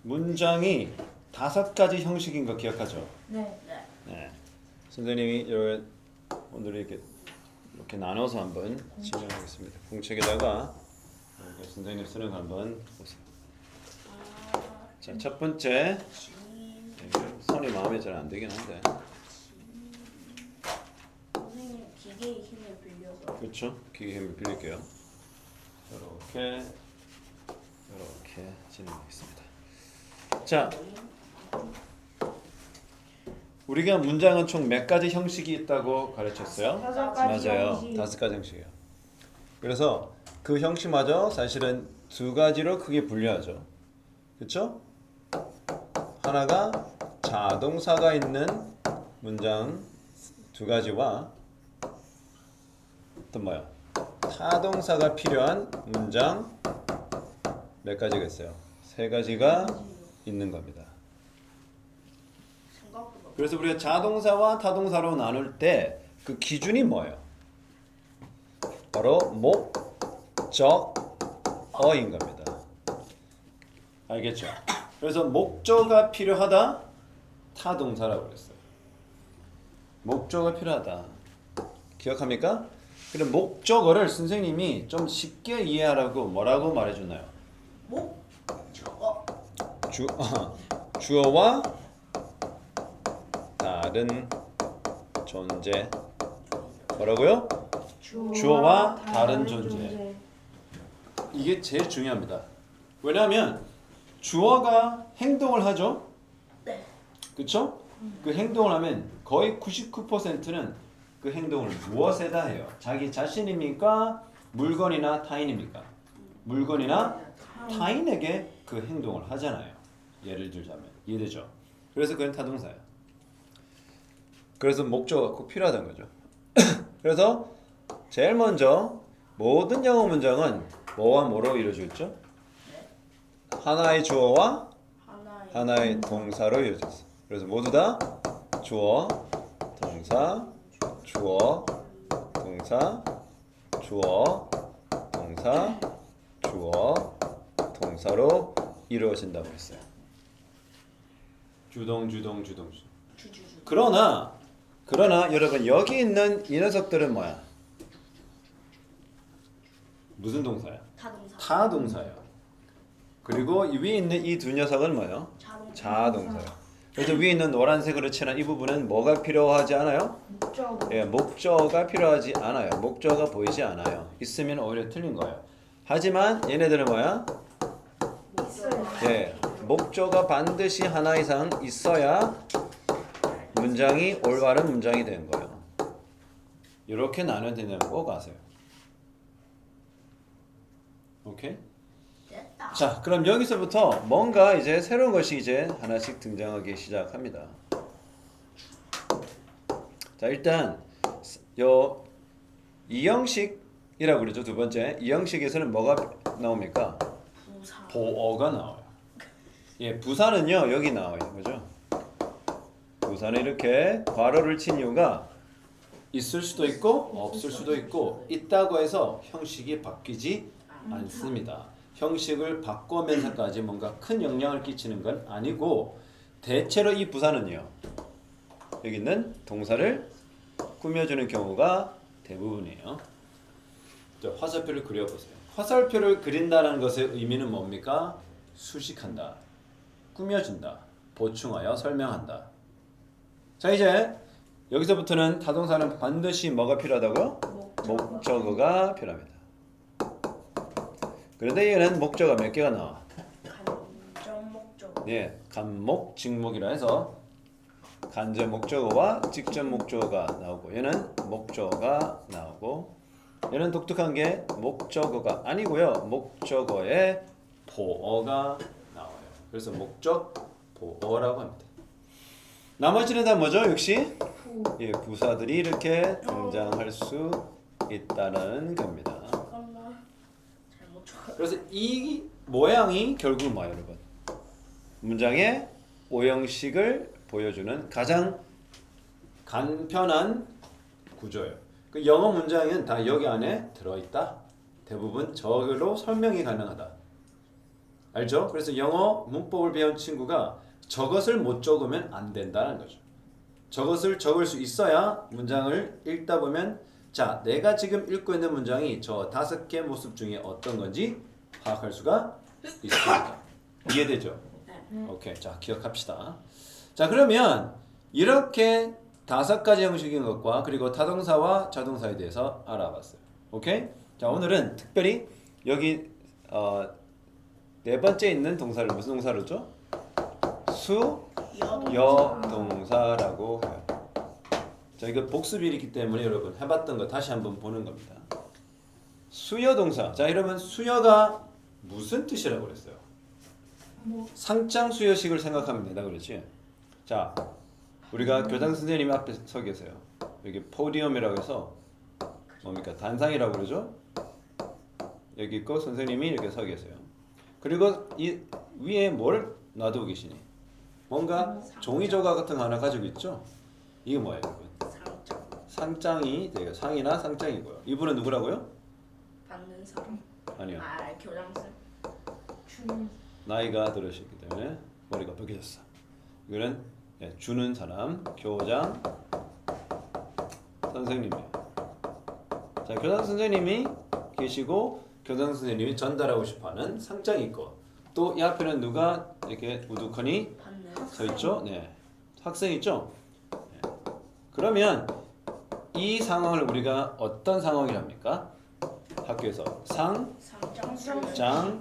문장이 5가지 형식인 거 기억하죠? 네. 네. 선생님이 오늘 이렇게 나눠서 한번 진행하겠습니다. 공책에다가 이렇게 선생님 쓰는 거 한번 보세요. 자, 첫 번째 선이 마음에 잘 안 들긴 한데. 선생님 기계의 힘을 빌려서. 그렇죠? 기계 힘을 빌릴게요. 이렇게 진행하겠습니다. 자, 우리가 문장은 총 몇 가지 형식이 있다고 가르쳤어요? 5가지 맞아요. 형식. 5가지 형식이에요. 그래서 그 형식마저 사실은 2가지로 크게 분류하죠. 그렇죠? 하나가 자동사가 있는 문장 2가지와 또 뭐야? 타동사가 필요한 문장 몇 가지가 있어요? 3가지가 있는 겁니다. 생각보다. 그래서 우리가 자동사와 타동사로 나눌 때 그 기준이 뭐예요? 바로 목적어인 겁니다. 알겠죠? 그래서 목적어가 필요하다 타동사라고 그랬어요. 목적어가 필요하다. 기억합니까? 그럼 목적어를 선생님이 좀 쉽게 이해하라고 뭐라고 말해줬나요? 목적어. 주어와 다른 존재. 뭐라고요? 주어와 다른 존재. 이게 제일 중요합니다. 왜냐하면 주어가 행동을 하죠. 네. 그렇죠? 그 행동을 하면 거의 99%는 그 행동을 무엇에다 해요? 자기 자신입니까? 물건이나 타인입니까? 물건이나 타인에게 그 행동을 하잖아요. 예를 들자면 이해되죠? 그래서 그건 타동사예요. 그래서 목적어가 꼭 필요하다는 거죠. 그래서 제일 먼저 모든 영어 문장은 뭐와 뭐로 이루어져 있죠? 하나의 주어와 하나의 동사로 이루어져 있어요. 그래서 모두 다 주어, 동사, 주어, 동사, 주어, 동사, 주어, 동사로 이루어진다고 했어요. 주동. 그러나 여러분 여기 있는 이 녀석들은 뭐야? 무슨 동사야? 타동사. 타동사예요. 그리고 이 위에 있는 이 2 녀석은 뭐예요? 자동사예요. 그래서 위에 있는 노란색으로 칠한 이 부분은 뭐가 필요하지 않아요? 목적어. 예, 목적어가 필요하지 않아요. 목적어가 보이지 않아요. 있으면 오히려 틀린 거예요. 하지만 얘네들은 뭐야? 있어요. 예, 목적어가 반드시 하나 이상 있어야 문장이 올바른 문장이 되는 거예요. 이렇게 나눠야 된다는 거 꼭 아세요. 오케이? 됐다. 자, 그럼 여기서부터 뭔가 이제 새로운 것이 이제 하나씩 등장하기 시작합니다. 자, 일단 이 형식이라고 그러죠. 두 번째. 이 형식에서는 뭐가 나옵니까? 부사. 보어가 나와요. 예, 부사는요. 여기 나와요. 그죠? 부사는 이렇게 괄호를 친 이유가 있을 수도 있고 없을 수도 있고 있다고 해서 형식이 바뀌지 않습니다. 형식을 바꾸면서까지 뭔가 큰 영향을 끼치는 건 아니고 대체로 이 부사는요. 여기 있는 동사를 꾸며주는 경우가 대부분이에요. 자, 화살표를 그려보세요. 화살표를 그린다는 것의 의미는 뭡니까? 수식한다, 꾸며준다, 보충하여 설명한다. 자, 이제 여기서부터는 타동사는 반드시 뭐가 필요하다고요? 목적어가 필요합니다. 그런데 얘는 목적어 몇 개가 나와? 간접 목적어. 예, 간목, 직목이라 해서 간접 목적어와 직접 목적어가 나오고 얘는 목적어가 나오고 얘는 독특한 게 목적어가 아니고요. 목적어에 보어가 나와요. 그래서 목적 보어라고 합니다. 나머지는 다 뭐죠? 역시 예, 부사들이 이렇게 등장할 수 있다는 겁니다. 잠깐만. 잘못 쳐. 그래서 이 모양이 결국 뭐예요, 여러분? 문장의 오형식을 보여주는 가장 간편한 구조예요. 그 영어 문장은 다 여기 안에 들어있다. 대부분 저기로 설명이 가능하다. 알죠? 그래서 영어 문법을 배운 친구가 저것을 못 적으면 안 된다는 거죠. 저것을 적을 수 있어야 문장을 읽다 보면 자, 내가 지금 읽고 있는 문장이 저 5개 모습 중에 어떤 건지 파악할 수가 있습니다. 이해되죠? 네. 오케이. 자, 기억합시다. 자, 그러면 이렇게 5가지 형식인 것과 그리고 타동사와 자동사에 대해서 알아봤어요. 오케이? 자, 오늘은 특별히 여기 네 번째 있는 동사를 무슨 동사로 죠? 수여동사라고 해요. 자, 이거 복습이기 때문에 여러분 해봤던 거 다시 한번 보는 겁니다. 수여동사. 자, 여러분 수여가 무슨 뜻이라고 그랬어요? 상장 수여식을 생각하면 된다 그랬지? 자, 우리가 교장 선생님이 앞에 서 계세요. 여기 포디움이라고 해서 뭡니까? 단상이라고 그러죠? 여기 있고 선생님이 이렇게 서 계세요. 그리고 이 위에 뭘 놔두고 계시니? 뭔가 종이 조각 같은 거 하나 가지고 있죠? 이게 뭐예요, 여러분? 상장. 상장이 되게 상이나 상장이고요. 이분은 누구라고요? 받는 사람. 아니요. 교장선. 주는 나이가 들으셨기 때문에 머리가 벗겨졌어. 이거는 주는 사람, 교장 선생님이에요. 자, 교장 선생님이 계시고 교장 선생님이 전달하고 싶어하는 상장이 있고 또 이 앞에는 누가 이렇게 우두커니 받는 서 있죠? 네, 학생 있죠? 네. 그러면 이 상황을 우리가 어떤 상황이랍니까? 학교에서 상장. 상장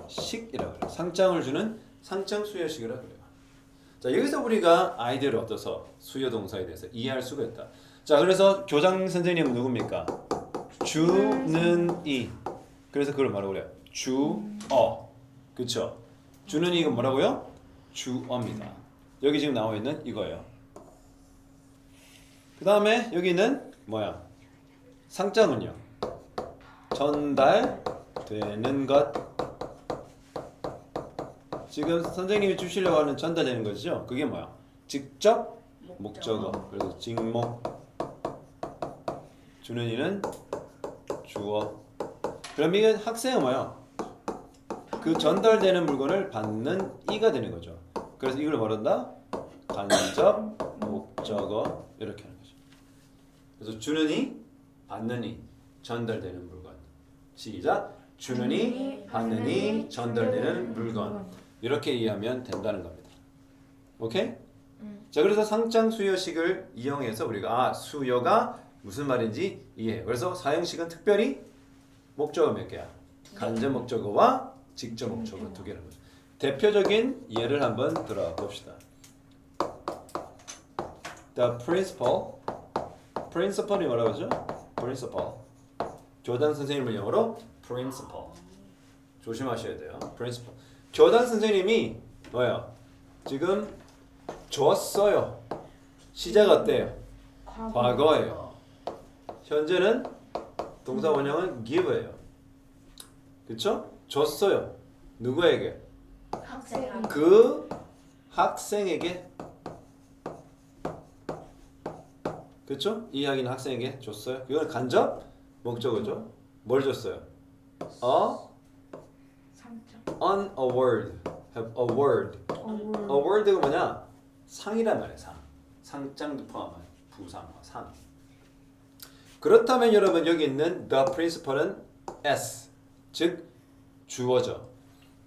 수여식이라고 해요. 상장을 주는 상장 수여식이라고 해요. 자, 여기서 우리가 아이디어를 얻어서 수여동사에 대해서 이해할 수가 있다. 자, 그래서 교장 선생님은 누굽니까? 주는 이. 그래서 그걸 뭐라고 그래요? 주어. 그쵸? 주는 이가 뭐라고요? 주어입니다. 여기 지금 나와 있는 이거예요. 그 다음에 여기 있는 뭐야? 상장은요? 전달되는 것. 지금 선생님이 주시려고 하는 전달되는 것이죠? 그게 뭐야? 직접 목적어. 그래서 직목. 주는 이는 주어. 그럼 이건 학생은 뭐야? 그 전달되는 물건을 받는 이가 되는 거죠. 그래서 이걸 뭐란다? 간접 목적어 이렇게 하는 거죠. 그래서 주는 이, 받는 이, 전달되는 물건. 시작. 주는 이, 받는 이, 전달되는 물건. 이렇게 이해하면 된다는 겁니다. 오케이? 자, 그래서 상장 수여식을 이용해서 우리가 수여가 무슨 말인지 이해해요. 그래서 사형식은 특별히 목적어 몇 개야? 간접 목적어와 직접 목적어 2개라는 거죠. 대표적인 예를 한번 들어봅시다. The principal. principal이 뭐라고 하죠? principal. 교장 선생님을 영어로 principal. 조심하셔야 돼요. principal. 교장 선생님이 뭐예요? 지금 줬어요. 시작 어때요? 과거예요. 현재는 동사 원형은 give예요. 그쵸? 줬어요. 누구에게? 학생. 그 학생에게. 그쵸? 이 이야기는 학생에게 줬어요. 이건 간접 목적어죠. 뭘 줬어요? 상장 an award. have a word. award가 뭐냐? 상이란 말이에요. 상. 상장도 포함한 부상, 상. 그렇다면 여러분 여기 있는 the principal은 s, 즉 주어죠.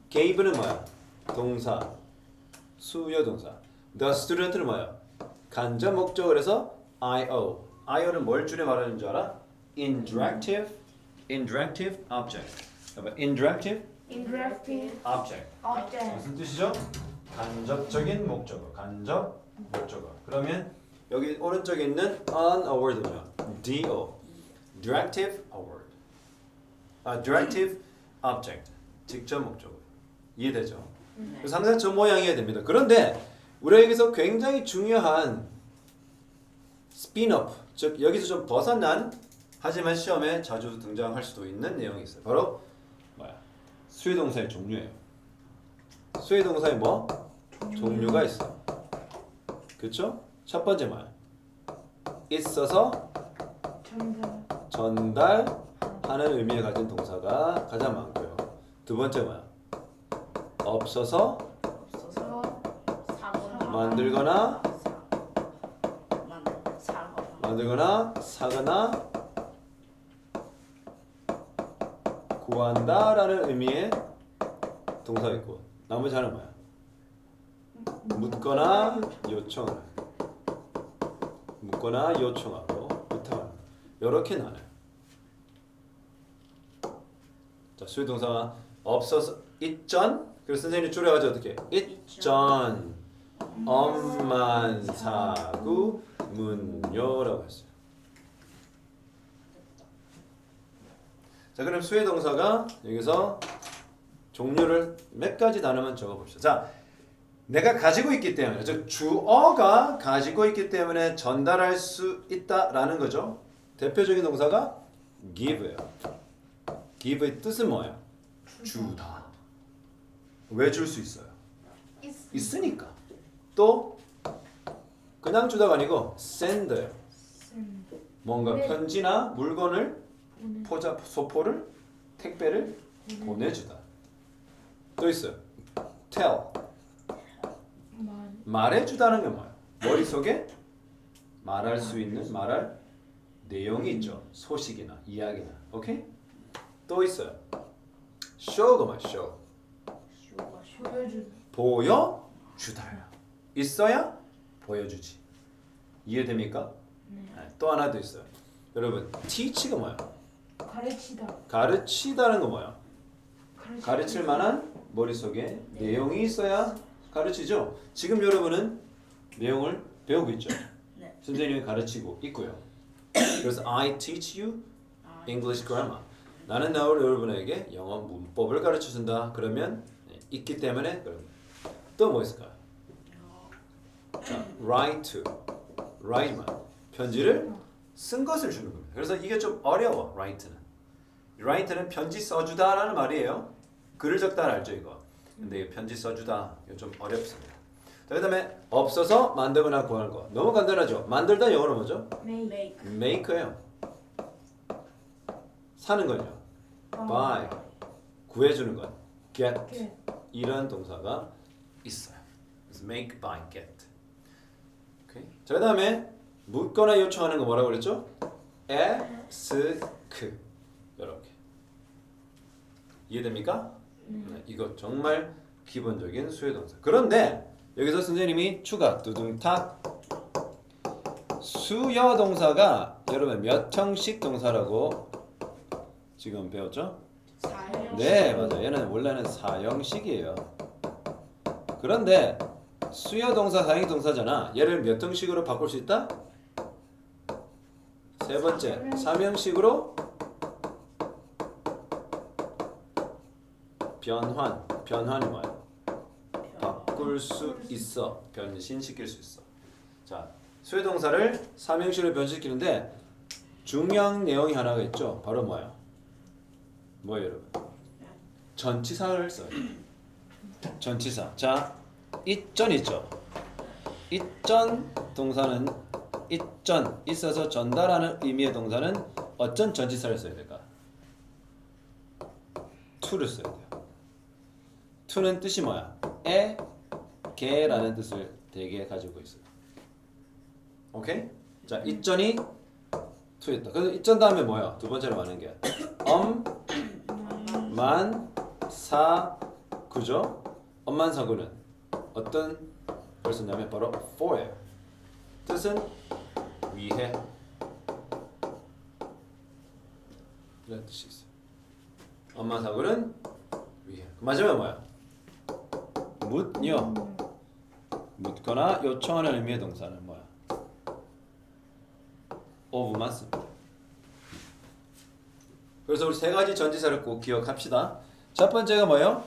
gave는 뭐야? 동사, 수여동사. the student는 뭐야? 간접 목적어에서 io. io는 뭘 줄여 말하는 줄 알아? interactive object. interactive interactive object. object 무슨 뜻이죠? 간접적인 목적어. 간접 목적어. 그러면 여기 오른쪽에 있는 an award 뭐야? do. directive award. directive object. 직접 목적어. 이해되죠? 그래서 항상 저 모양이어야 됩니다. 그런데 우리가 여기서 굉장히 중요한 스핀오프, 즉 여기서 좀 벗어난 하지만 시험에 자주 등장할 수도 있는 내용이 있어요. 바로 뭐야? 수혜동사의 종류예요. 수혜동사에 뭐? 종류가 있어. 그쵸? 첫 번째 뭐야? 있어서 전달 하는 의미를 가진 동사가 가장 많고요. 두 번째 뭐야? 없어서 없어서 사거나 만들거나 사거나 만들거나 사거나 구한다라는 의미의 동사가 있고 나머지 하나는 뭐야? 묻거나 요청하는 묻거나 요청하고 부탁하는 이렇게 나눠요. 자, 수요 동사가 없어서 있전 그래서 선생님이 줄여가지고 어떻게 있전 엄만 사구 문요라고 했어요. 자, 그럼 수요 동사가 여기서 종류를 몇 가지 나누면 적어봅시다. 자, 내가 가지고 있기 때문에 즉 주어가 가지고 있기 때문에 전달할 수 있다라는 거죠. 대표적인 동사가 give예요. give의 뜻은 뭐예요? 주다. 왜 줄 수 있어요? 있으니까. 또 그냥 주다가 아니고 send예요. 뭔가 네. 편지나 물건을 보내. 소포를 택배를 보내주다. 또 있어요. tell 만. 말해주다는 게 뭐예요? 머릿속에 말할 수 있는 말할 내용이 있죠. 소식이나 이야기나. 오케이? 또 있어요. show가 뭐예요? show. 보여준. 보여주다. 있어야 보여주지. 이해됩니까? 네. 또 하나 더 있어요. 여러분, teach가 뭐예요? 가르치다. 가르치다는 거 뭐예요? 가르칠 만한 머릿속에 내용이 있어야 가르치죠. 지금 여러분은 내용을 배우고 있죠. 네. 선생님이 가르치고 있고요. 그래서 I teach you English grammar. 나는 여러분에게 영어 문법을 가르쳐준다. 그러면 있기 때문에 그럼 또 뭐 있을까요? 자, write to, write만 편지를 쓴 것을 주는 겁니다. 그래서 이게 좀 어려워. write는 편지 써주다라는 말이에요. 글을 적다는 알죠 이거. 근데 이 편지 써주다 이거 좀 어렵습니다. 자, 그다음에 없어서 만들거나 구하는 거 너무 간단하죠. 만들다 영어로 뭐죠? make. make예요. 사는 거죠. buy 구해주는 것. get get. 이런 동사가 있어요. 그래서 make, buy, get. 오케이. 자, 그다음에 묻거나 요청하는 거 뭐라고 그랬죠? ask. 이렇게. 이해됩니까? 네, 이거 정말 기본적인 수요 동사. 그런데 여기서 선생님이 추가 두둥탁 수요 동사가 여러분 몇 형식 동사라고 지금 배웠죠? 사형 네, 맞아요. 얘는 원래는 4형식이에요. 그런데 수요 동사, 사형 동사잖아. 얘를 몇 형식으로 바꿀 수 있다? 세 번째, 3형식으로 변환이 뭐야? 바꿀 수 있어. 변신시킬 수 있어. 자, 수요 동사를 3형식으로 변신시키는데 중요한 내용이 하나가 있죠. 바로 뭐야? 뭐예요, 여러분? 전치사를 써요. 전치사. 자, 있전 있죠. 있전 동사는 있전 있어서 전달하는 의미의 동사는 어떤 전치사를 써야 될까? to를 써야 돼요. to는 뜻이 뭐야? 개라는 뜻을 되게 가지고 있어요. 오케이? 자, 있전이 to였다. 그래서 있전 다음에 뭐야? 두 번째로 많은 게 만, 사, 구죠? 엄만사구는 어떤 걸 썼냐면 바로 for예요. 뜻은 위해 이런 뜻이 있어요. 엄만사구는 위해. 마지막에 뭐야? 묻요. 묻거나 요청하는 의미의 동사는 뭐야? of만 씁니다. 그래서 우리 세 가지 전치사를 꼭 기억합시다. 첫 번째가 뭐예요?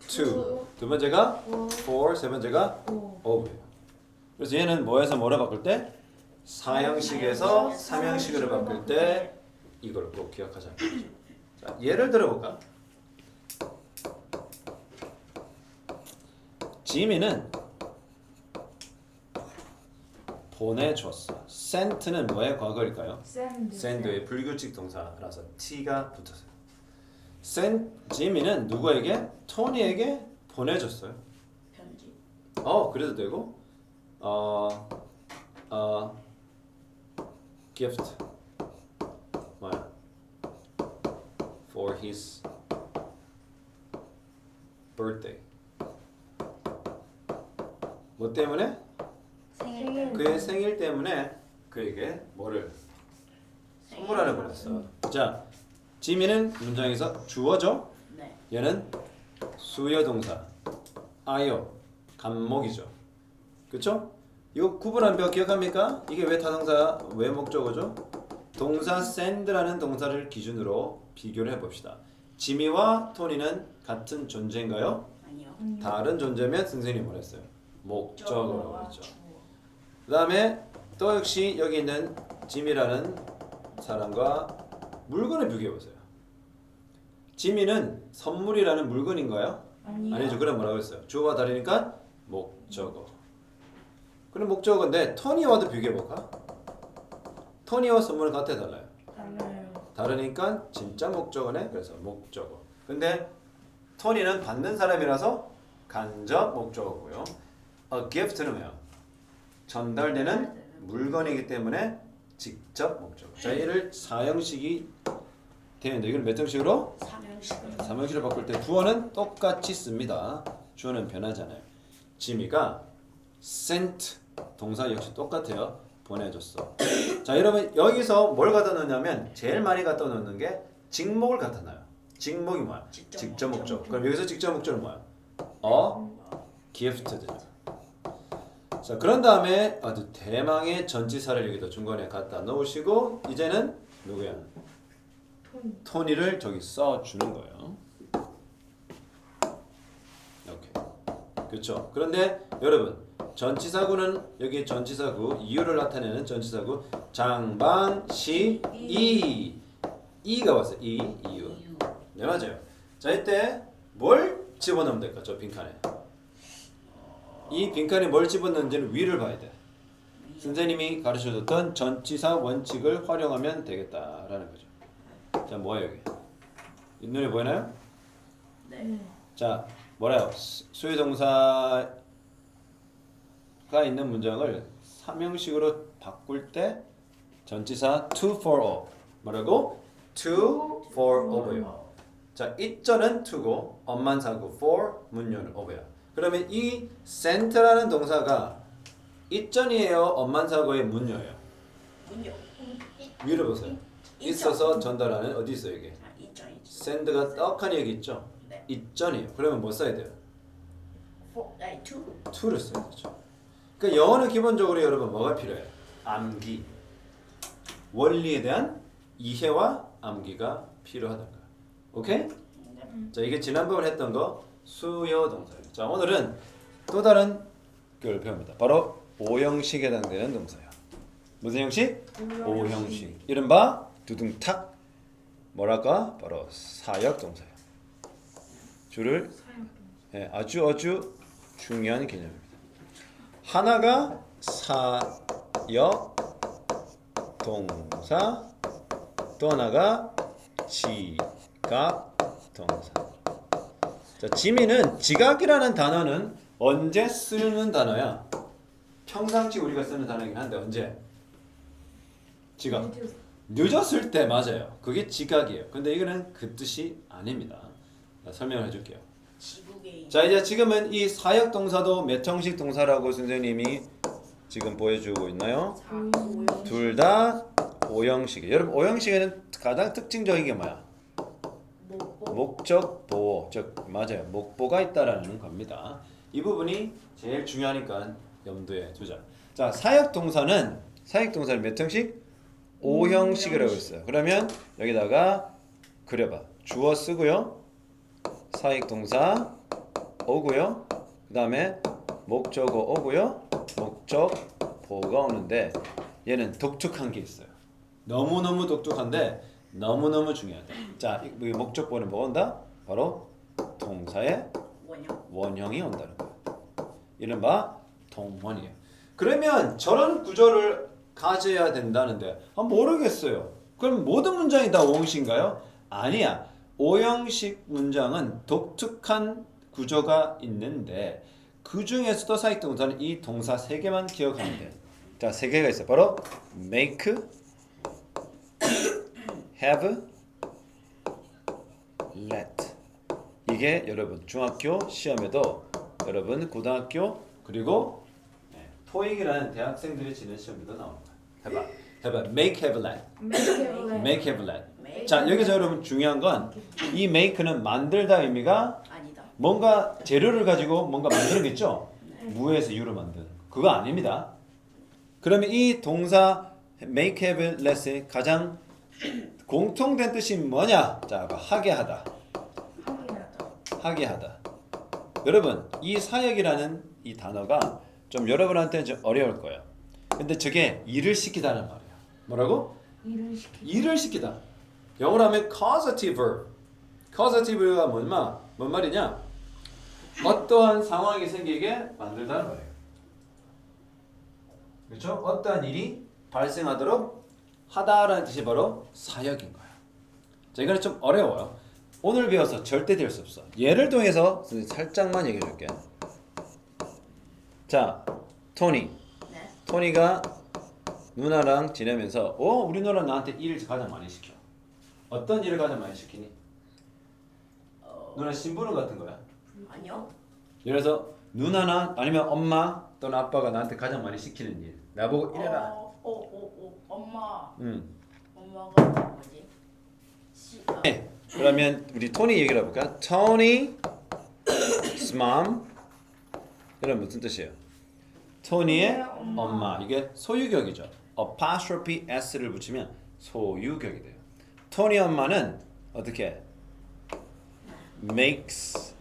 to. 두 번째가 for. 세 번째가 of예요. 그래서 얘는 뭐에서 뭐로 바꿀 때? 4형식에서 3형식으로 바꿀 때 이걸 꼭 기억하자. 자, 예를 들어볼까? 지민은 보내줬어. sent는 뭐의 과거일까요? 샌드. send의 불규칙 동사라서 t가 붙었어요. 지미는 누구에게? 토니에게 보내줬어요. 편지. 그래도 되고 gift 뭐야? for his birthday. 뭐 때문에? 생일. 그의 생일 때문에 그에게 뭐를 선물하는 거였어. 자, 지미는 문장에서 주어죠. 네. 얘는 수요 동사. 아요 간목이죠. 그렇죠? 이거 구분한 표 기억합니까? 이게 왜 타동사, 왜 목적어죠? 동사 send라는 동사를 기준으로 비교를 해봅시다. 지미와 토니는 같은 존재인가요? 아니요. 다른 존재면 선생님이 뭐랬어요? 목적어라고 했죠. 주어. 그 다음에 또 역시 여기 있는 지미라는 사람과 물건을 비교해보세요. 지미는 선물이라는 물건인가요? 아니요. 아니죠. 그럼 뭐라고 했어요? 주어가 다르니까 목적어. 그럼 목적어인데 토니와도 비교해볼까? 토니와 선물은 같아 달라요? 달라요. 다르니까 진짜 목적어네. 그래서 목적어. 근데 토니는 받는 사람이라서 간접 목적어고요. A gift는 뭐야? 전달되는 물건이기 때문에 직접 목적어. 자, 얘를 사형식이 되는데 이걸 몇 형식으로? 삼형식을. 삼형식으로 바꿀 때 주어는 똑같이 씁니다. 주어는 변하잖아요. 지미가 sent 동사 역시 똑같아요. 보내줬어. 자, 여러분 여기서 뭘 갖다 넣냐면 제일 많이 갖다 넣는 게 직목을 갖다 놔요. 직목이 뭐야? 직접 목적. 그럼 여기서 직접 목적은 뭐야? gift죠. 자, 그런 다음에 아주 대망의 전치사를 여기다 중간에 갖다 넣으시고 이제는 누구야? 토니를 저기 써주는 거예요. 이렇게. 그렇죠. 그런데 여러분 전치사구는 여기 전치사구 이유를 나타내는 전치사구 장방시 이가 왔어요. 이유. 네, 맞아요. 자, 이때 뭘 집어넣으면 될까? 저 빈칸에. 이 빈칸에 뭘 집어넣는지는 위를 봐야 돼. 선생님이 가르쳐줬던 전치사 원칙을 활용하면 되겠다라는 거죠. 자, 뭐예요 여기? 눈에 보이나요? 네. 자, 뭐래요? 수요 동사가 있는 문장을 삼형식으로 바꿀 때 전치사 to, for, of 뭐라고? to, for, of요. 자, it절은 to고 엄만사고 for, 문요는 of야. 그러면 이 sent라는 동사가 it전이에요? 엄만사고의 문요예요? 문요. 위를 보세요. 있어서 전달하는 어디 있어요 이게? 있죠. send가 떡하니 여기 있죠? 네. it전이에요. 그러면 뭐 써야 돼요? to. to를 써야 되죠. 그러니까 영어는 기본적으로 여러분 뭐가 필요해요? 암기. 원리에 대한 이해와 암기가 필요하다는 거예요. 오케이? 자, 이게 지난번에 했던 거 수요 동사예요. 자, 오늘은 또 다른 걸 배웁니다. 바로 오형식에 해당되는 동사예요. 무슨 형식? 오형식. 이른바 두둥탁 뭐랄까? 바로 사역 동사예요. 줄을 아주 중요한 개념입니다. 하나가 사역 동사, 또 하나가 지각 동사. 자, 지미는 지각이라는 단어는 언제 쓰는 단어야? 평상시 우리가 쓰는 단어이긴 한데 언제? 지각. 늦었을 때 맞아요. 그게 지각이에요. 근데 이거는 그 뜻이 아닙니다. 설명을 해줄게요. 지국에. 자, 이제 지금은 이 사역 동사도 몇 형식 동사라고 선생님이 지금 보여주고 있나요? 둘 다 오형식이에요. 여러분 오형식에는 가장 특징적인 게 뭐야? 목적 보호, 즉 맞아요. 목보가 있다라는 겁니다. 이 부분이 제일 중요하니까 염두에 두자. 자, 사역 동사를 몇 형식? 5형식이라고 했어요. 그러면 여기다가 그려봐. 주어 쓰고요. 사역 동사 오고요. 그 다음에 목적어 오고요. 목적 보호가 오는데 얘는 독특한 게 있어요. 너무너무 독특한데 너무너무 중요하다. 자, 이 목적 보호는 뭐가 온다? 바로 동사의 원형이 온다는 거예요. 이른바 동원이에요. 그러면 저런 구조를 가져야 된다는데 모르겠어요. 그럼 모든 문장이 다 오형식인가요? 아니야. 오형식 문장은 독특한 구조가 있는데 그 중에서도 사역동사는 이 동사 3개만 기억하면 돼. 자, 3개가 있어. 바로 make, have, let. 이게 여러분 중학교 시험에도 여러분 고등학교 그리고 토익이라는 대학생들이 치는 시험에도 나옵니다. 해봐. make, have, let. make, have, let. 자, 여기서 여러분 중요한 건 이 make는 만들다 의미가 아니다. 뭔가 재료를 가지고 뭔가 만드는 게 있죠? 무에서 유를 만드는 그거 아닙니다. 그러면 이 동사 make, have, let의 가장 공통된 뜻이 뭐냐? 자, 하게 하다. 하게 하다. 여러분, 이 사역이라는 이 단어가 좀 여러분한테는 좀 어려울 거예요. 근데 저게 일을 시키다는 말이에요. 뭐라고? 일을 시키다. 영어로 하면 causative verb. causative가 뭔 말이냐? 어떠한 상황이 생기게 만들다는 말이에요. 그렇죠? 어떠한 일이 발생하도록 하다라는 뜻이 바로 사역인 거예요. 자, 이거는 좀 어려워요. 오늘 배워서 절대 될 수 없어. 예를 통해서 살짝만 얘기해 줄게. 자, 토니. 네. 토니가 누나랑 지내면서 우리 누나 나한테 일을 가장 많이 시켜. 어떤 일을 가장 많이 시키니? 누나 심부름 같은 거야. 아니요. 예를 들어서 누나나 아니면 엄마 또는 아빠가 나한테 가장 많이 시키는 일. 나보고 이래라. 엄마. 응. 엄마가 뭐지? 네. 그러면 우리 토니 얘기를 해볼까? Tony's mom. 이런 무슨 뜻이에요? 토니의 엄마. 이게 소유격이죠. apostrophe s를 붙이면 소유격이 돼요. 토니 엄마는 어떻게? makes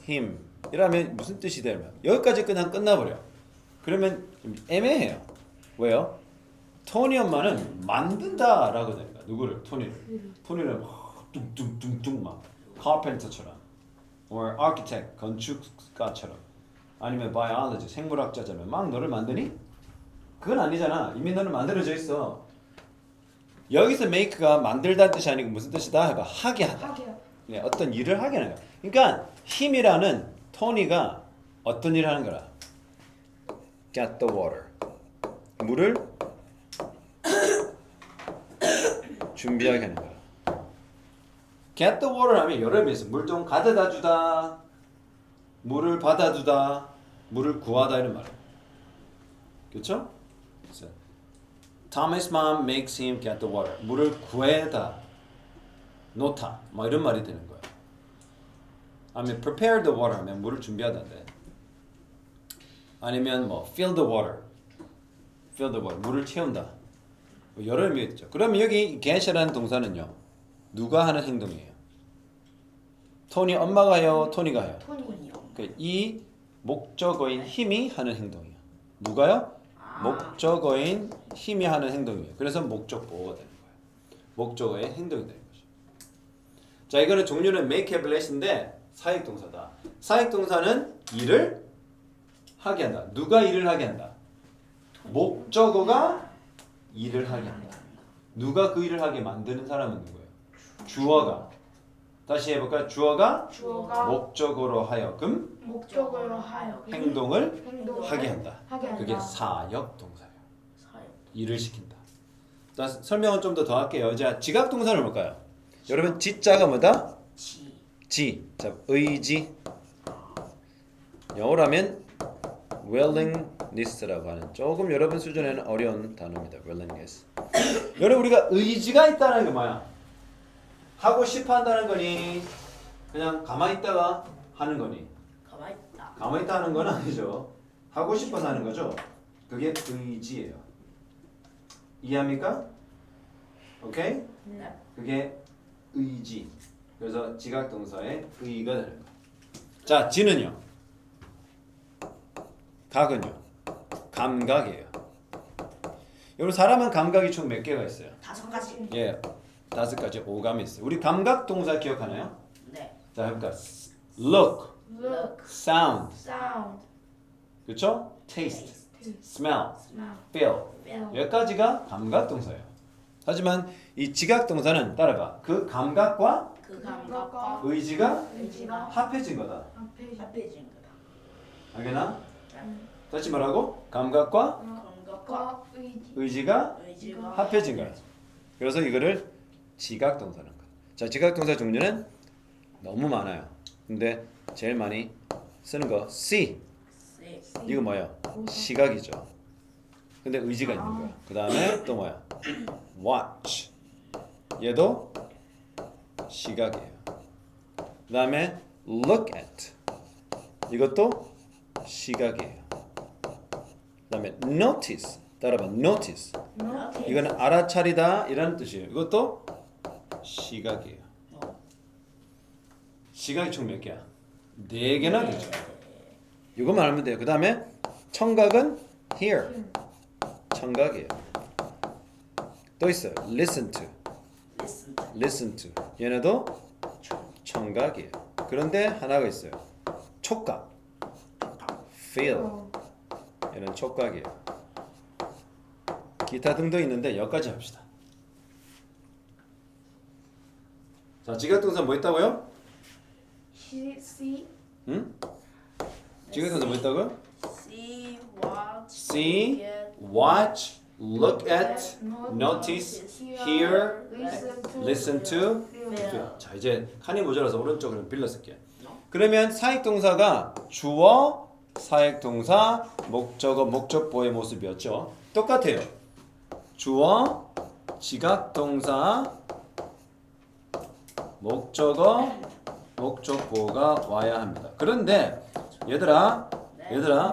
him. 이라면 무슨 뜻이 되면 여기까지 그냥 끝나버려. 그러면 좀 애매해요. 왜요? 토니 엄마는 만든다라고 되니까 누구를? 토니를 막 뚱뚱뚱뚱 막 carpenter처럼 or architect 건축가처럼 아니면 biology 생물학자처럼 막 너를 만드니? 그건 아니잖아. 이미 너는 만들어져 있어. 여기서 make가 만들다는 뜻이 아니고 무슨 뜻이다? 해봐. 하게 하다. 네, 어떤 일을 하게 하는 거야. 그러니까 힘이라는 토니가 어떤 일을 하는 거라? Get the water. 물을 준비하게 하는 거야. Get the water 하면 여러 의미 있어. 물 좀 가져다 주다, 물을 받아주다, 물을 구하다 이런 말이야. 그렇죠? Thomas' mom makes him get the water. 물을 구해다, 놓다, 뭐 이런 말이 되는 거야. 아니면 prepare the water 하면 물을 준비하다인데. 아니면 뭐 fill the water, 물을 채운다. 뭐 여러 의미가 있죠. 그러면 여기 get이라는 동사는요, 누가 하는 행동이에요? 토니 엄마가 해요, 토니가 해요? 토니요. 이 목적어인 힘이 하는 행동이에요. 누가요? 목적어인 힘이 하는 행동이에요. 그래서 목적보호가 되는 거예요. 목적어의 행동이 되는 거죠. 자, 이거는 종류는 make, have, let인데 사역동사다. 사역동사는 일을 하게 한다. 누가 일을 하게 한다? 목적어가 일을 하게 한다. 누가 그 일을 하게 만드는 사람은 누구예요? 주어가. 다시 해볼까요? 주어가 목적어로 하여금 행동을 하게 한다. 그게 사역동사예요. 일을 시킨다. 자, 설명은 좀 더 할게요. 자, 지각동사는 뭘까요? 여러분 지자가 뭐다? 지. 자, 의지. 영어로 하면 willingness라고 하는 조금 여러분 수준에는 어려운 단어입니다. willingness. 여러분 우리가 의지가 있다는 게 뭐야? 하고 싶어 한다는 거니 그냥 가만히 있다가 하는 거니? 가만히 있다 하는 건 아니죠. 하고 싶어서 하는 거죠. 그게 의지예요. 이해합니까? 오케이? 네. 그게 의지. 그래서 지각동사의 의가 되는 거예요. 자, 지는요. 각은요. 감각이에요. 여러분 사람은 감각이 총 몇 개가 있어요? 5가지. 예, 5가지 오감이 있어요. 우리 감각 동사 기억하나요? 네. 자, 해볼까? Look, sound, 그렇죠? Taste. smell, smell, feel. feel, 여기까지가 감각동사예요. 하지만 이 지각동사는 따라봐. 그 감각과 그 감각과 의지가 의지가 합해진 거다. 합해진 거다. 알겠나? 다시 말하고 감각과 감각과 의지가 의지가 합해진 거야. 그래서 이거를 지각동사라는 거야. 자, 지각동사 종류는 너무 많아요. 근데 제일 많이 쓰는 거 see. 세, 이거 뭐예요? 시각이죠. 근데 의지가 있는 거야. 그 다음에 또 뭐야? watch. 얘도 시각이에요. 그 다음에 look at. 이것도 시각이에요. 그 다음에 notice. 따라봐. notice. 이거는 알아차리다 이라는 뜻이에요. 이것도 시각이에요. 시각이 총 몇 개야? 4개나 되죠. 이거만 알면 돼요. 그 다음에 청각은 hear. 청각이에요. 또 있어요. listen to. listen, listen to. 얘네도 청각이에요. 그런데 하나가 있어요. 촉각. feel. 얘는 촉각이에요. 기타 등도 있는데 여기까지 합시다. 자, 지각동사 뭐 있다고요? 응? 지각동사 뭐 있다고요? see, watch, See, watch, look at, notice, hear, listen to, feel. 자, 이제 칸이 모자라서 오른쪽으로 빌려 쓸게요. 그러면 사역동사가 주어, 사역동사, 목적어, 목적보의 모습이었죠. 똑같아요. 주어, 지각동사, 목적어, 목적보가 와야 합니다. 그런데 얘들아,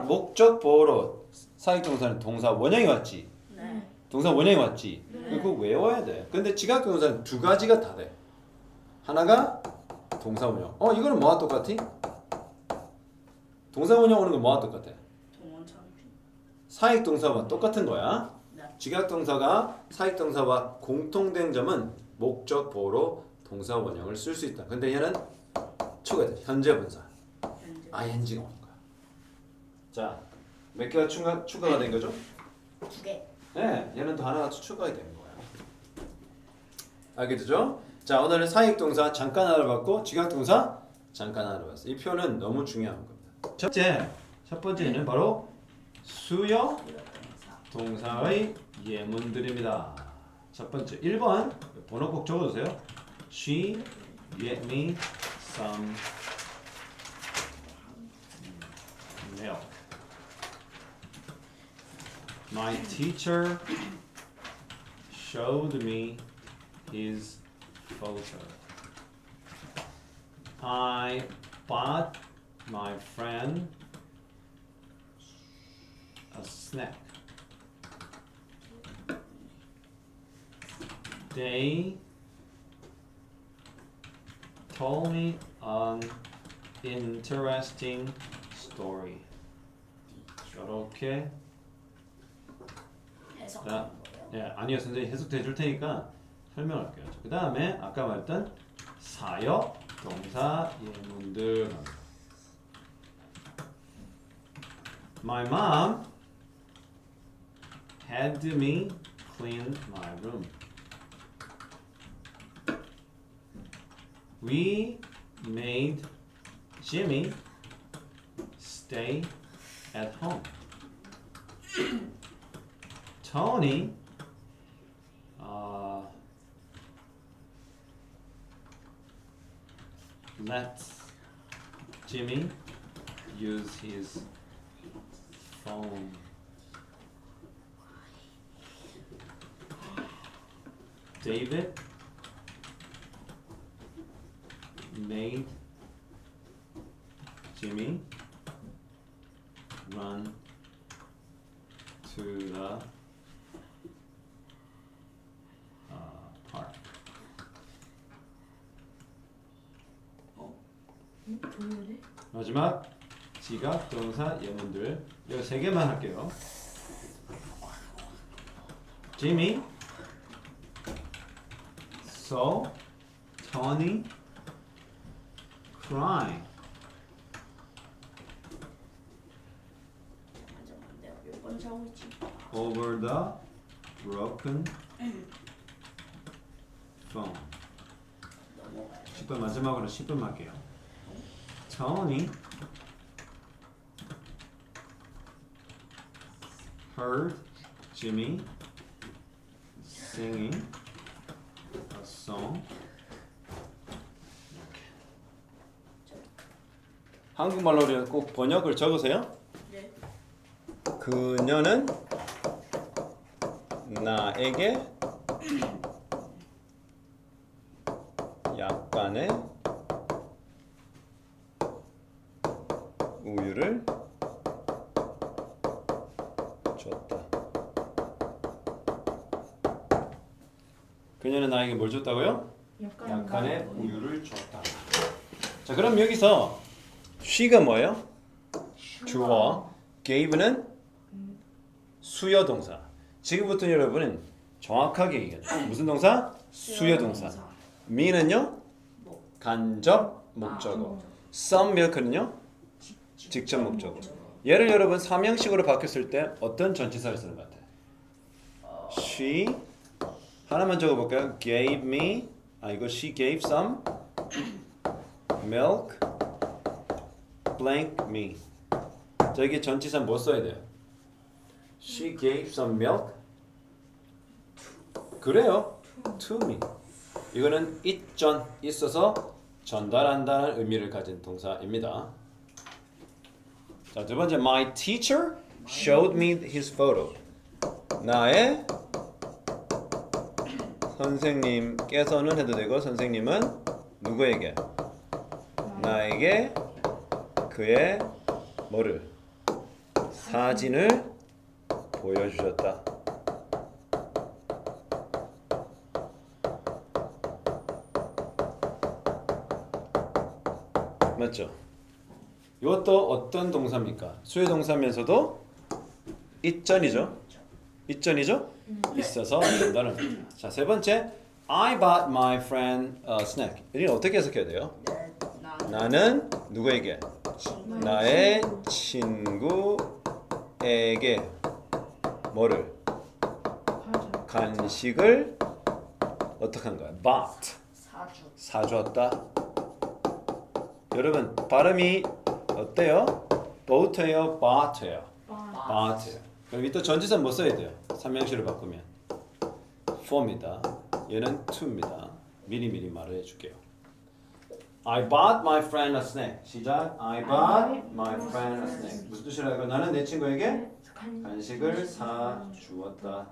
목적보로 사역동사는 동사 원형이 왔지. 네, 동사 원형이 왔지. 그거 외워야 돼. 근데 지각동사는 두 가지가 다 돼. 하나가 동사 원형. 이거는 뭐와 똑같이? 동사 원형 오는 건 뭐와 똑같아? 동원창조. 사역동사와 똑같은 거야. 네. 지각동사가 사역동사와 공통된 점은 목적보로 동사 원형을 쓸 수 있다. 근데 얘는 추가돼. 현재 분사. 현재 ing가 오는 거야. 자, 몇 개가 추가가 된 거죠? 2개. 네, 얘는 더 하나가 추가가 된 거야. 알겠죠? 자, 오늘은 사역동사 잠깐 알아봤고 지각동사 잠깐 알아봤어. 이 표는 너무 중요한 겁니다. 첫 번째는 바로 수요 동사의 예문들입니다. 첫 번째 1번 번호 꼭 적어주세요. She get me some milk. My teacher showed me his photo. I bought my friend a snack. They told me an interesting story. 이렇게 해석하는 거예요. 아니요 선생님 해석해 줄 테니까 설명할게요. 그 다음에 아까 말했던 사역 동사 예문들. My mom had me clean my room. We made Jimmy stay at home. Tony let Jimmy use his phone. David made Jimmy run to the park. 마지막 지각 동사 예문들 이 3개만 할게요. Jimmy saw Tony crying. 완전 반대요. 몇 번 over the broken phone. 10분 마지막으로 10분 할게요. Tony heard Jimmy singing a song. 한국말로 꼭 번역을 적으세요. 네. 그녀는 나에게 약간의 우유를 줬다. 그녀는 나에게 뭘 줬다고요? 약간의 우유를 줬다. 자, 그럼 여기서 she가 뭐예요? 주어, gave는 수요 동사. 지금부터 여러분은 정확하게 얘기해요. 무슨 동사? 수요 동사. me는요? 간접 목적어. some milk는요? 직접 목적어. 얘를 여러분 3형식으로 바뀌었을 때 어떤 전치사를 쓰는 것 같아요? She 하나만 적어볼까요? Gave me 이거 she gave some milk blank me. 자, 이게 전치사 뭐 써야 돼요? She gave some milk. 그래요. To me. 이거는 있전 있어서 전달한다는 의미를 가진 동사입니다. 자, 두 번째 My teacher showed me his photo. 나의 선생님께서는 해도 되고 선생님은 누구에게? 나에게 그의 뭐를? 사진을 보여주셨다. 맞죠? 이것도 어떤 동사입니까? 수요 동사면서도 있전이죠? 있전이죠? 있어서 전달을 합니다. 자, 세 번째 I bought my friend a snack. 이건 어떻게 해석해야 돼요? 나는 누구에게? 나의 친구에게 뭐를? 간식을 어떻게 한 거야? bought. 사주었다. 여러분 발음이 어때요? bought예요? bought예요? bought예요. 그럼 이또 전치사 뭐 써야 돼요? 3형식으로 바꾸면 for입니다. 얘는 to입니다. 미리미리 말을 해줄게요. I bought my friend a snack. 시작. I bought my friend a snack. 무슨 뜻이라고? 나는 내 친구에게 간식을 사 주었다.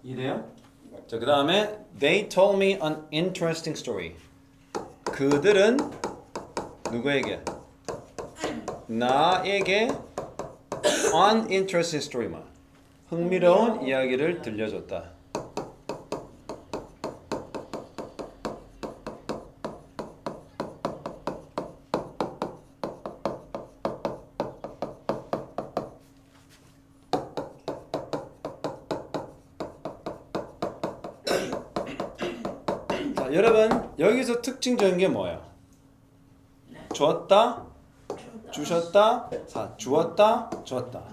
이래요? 자, 그 다음에 They told me an interesting story. 그들은 누구에게? 나에게 uninteresting story만 흥미로운 이야기를 들려줬다. 자, 여러분 여기서 특징적인 게 뭐예요? 줬다, 주셨다, 주었다, 줬다.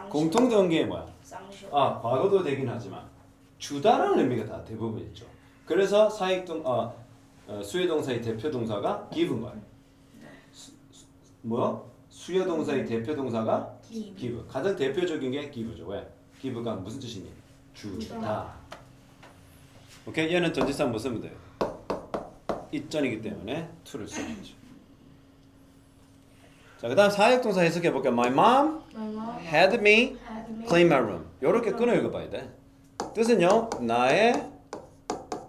공통된 게 뭐야? 과거도 되긴 하지만 주다라는 의미가 다 대부분 있죠. 그래서 수요 동사의 대표 동사가 give인 거예요. 뭐야? 수요 동사의 대표 동사가 give. 가장 대표적인 게 give죠. 왜? give가 무슨 뜻이니? 주다. 오케이? 얘는 전치사 뭐 쓰면 돼요? 있전이기 때문에 to를 쓰는 거죠. 자, 그다음 사역동사 해석해 볼게요. My mom had me clean my room. 이렇게 끊어 읽어봐야 돼. 뜻은요, 나의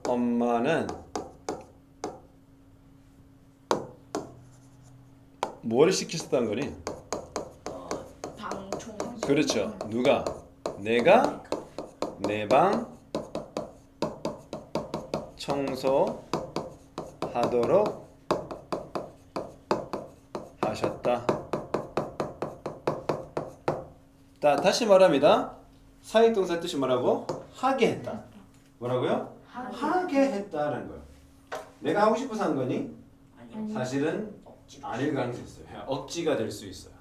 엄마는 뭐를 시키셨다는 거니? 방청. 그렇죠. 누가? 내가 내 방 청소하도록 하셨다. 다시 말합니다. 사역동사 뜻이 뭐라고? 하게 했다. 뭐라고요? 하게 했다라는 거예요. 내가 하고 싶어서 한 거니? 아니요. 사실은 아닐 가능성이 있어요. 억지가 될 수 있어요.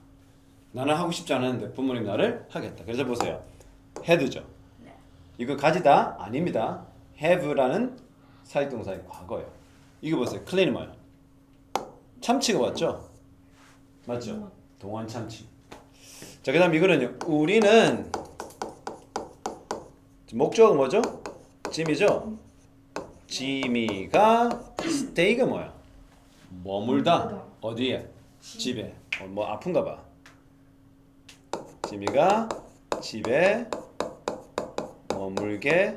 나는 하고 싶지 않았는데 부모님 나를 하겠다. 그래서 보세요. had죠. 네. 이거 가지다 아닙니다. have라는 사역동사의 과거예요. 이거 보세요. clean이 뭐예요? 참치가 맞죠? 맞죠? 동안 참치. 자, 그다음 이거는요. 우리는 목적은 뭐죠? 짐이죠? 지미가 stay가 뭐야? 머물다. 어디에? 집에. 뭐 아픈가 봐. 지미가 집에 머물게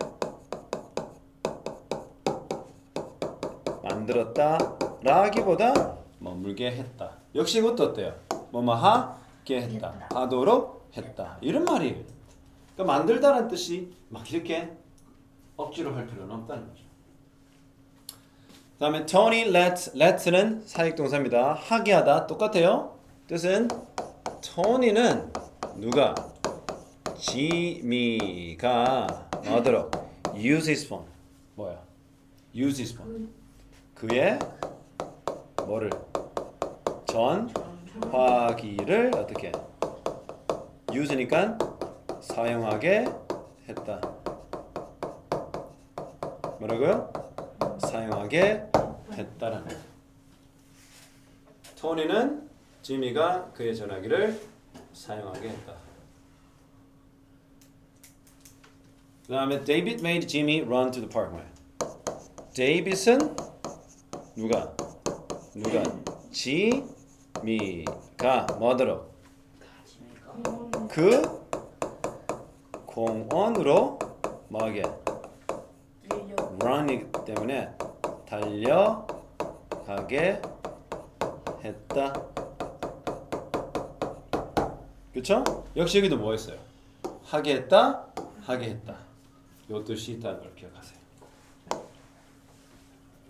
만들었다 라기보다 머물게 했다. 역시 이것도 어때요? 뭐뭐 하게 했다. 하도록 했다. 이런 말이에요. 그러니까 만들다라는 뜻이 막 이렇게 억지로 할 필요는 없다는 거죠. 그 다음에 Tony let는 사역동사입니다. 하게 하다 똑같아요. 뜻은 Tony는 누가? 지미가 뭐하도록? use his phone. 뭐야? use his phone. 그의 뭐를? 전화기를 어떻게? use니까 사용하게 했다. 뭐라고요? 사용하게 했다라는 거예요. 토니는 지미가 그의 전화기를 사용하게 했다. 그 다음에 David made Jimmy run to the park. 뭐야? 데이빗은 누가? 지미가 뭐하도록? 그 공원으로 뭐하게? run이기 때문에 달려가게 했다. 그쵸? 역시 여기도 뭐 했어요? 하게 했다, 하게 했다. 요 뜻이 있다는 걸 기억하세요.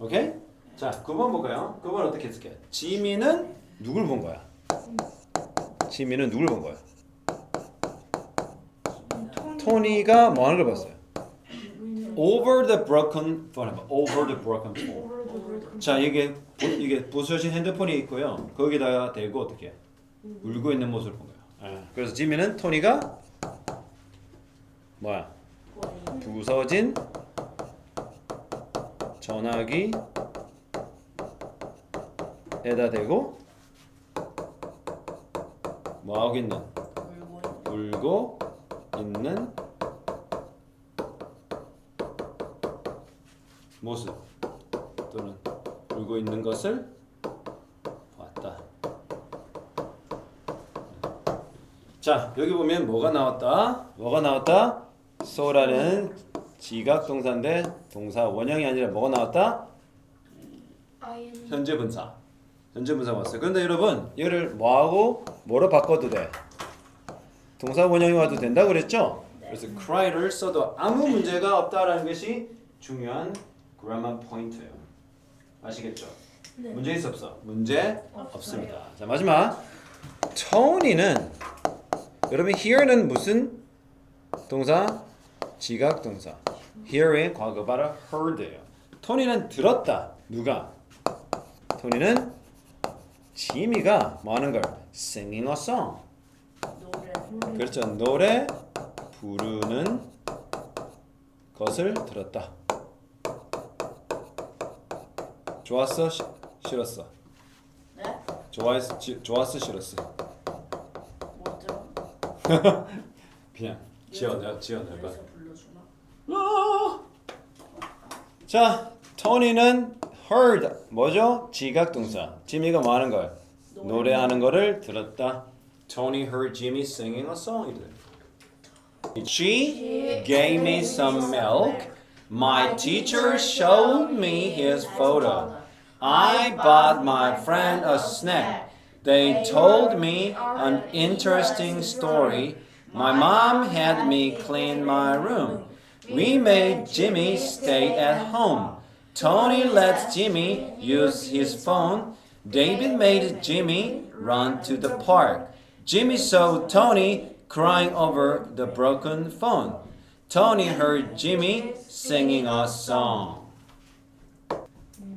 오케이? 자, 9번 볼까요? 9번 어떻게 했을게요? 지미는 누굴 본 거야? 지미는 누굴 본 거야? 토니가 뭐 하는 걸 봤어요? Over the broken phone. Over the broken phone. 자, 이게 부서진 핸드폰이 있고요. 거기다가 대고 어떻게 울고 있는 모습을 본 거예요. 그래서 지미는 토니가 뭐야? 부서진 전화기에다 대고 뭐 하고 있는? 울고 있는 모습 또는 울고 있는 것을 봤다. 자, 여기 보면 뭐가 나왔다? so라는 지각동사인데 동사 원형이 아니라 뭐가 나왔다? 현재 분사. 현재 분사 왔어요. 그런데 여러분, 얘를 뭐하고 뭐로 바꿔도 돼? 동사 원형이 와도 된다고 그랬죠? 그래서 cry를 써도 아무 문제가 없다라는 것이 중요한 그라마 포인트예요. 아시겠죠? 네. 문제 있어 없어? 문제 없습니다. 자, 마지막 Tony는 여러분 here는 무슨 동사? 지각 동사. hear의 과거 바로 heard예요. 토니는 들었다. 누가? 토니는 지미가 뭐 하는 걸? singing a song. 그렇죠. 노래 부르는 것을 들었다. 좋았어? 싫었어? 네? 좋았어? 싫었어? 못 들어? 그냥 지어낼 거야. 그래서 불러주나? 자, 토니는 heard 뭐죠? 지각동사. 지미가 뭐 하는 거야? 노래하는 거를 들었다. Tony heard Jimmy singing a song. She gave me some milk. My teacher showed me his photo. I bought my friend a snack. They told me an interesting story. My mom had me clean my room. We made Jimmy stay at home. Tony lets Jimmy use his phone. David made Jimmy run to the park. Jimmy saw Tony crying over the broken phone. Tony heard Jimmy singing a song.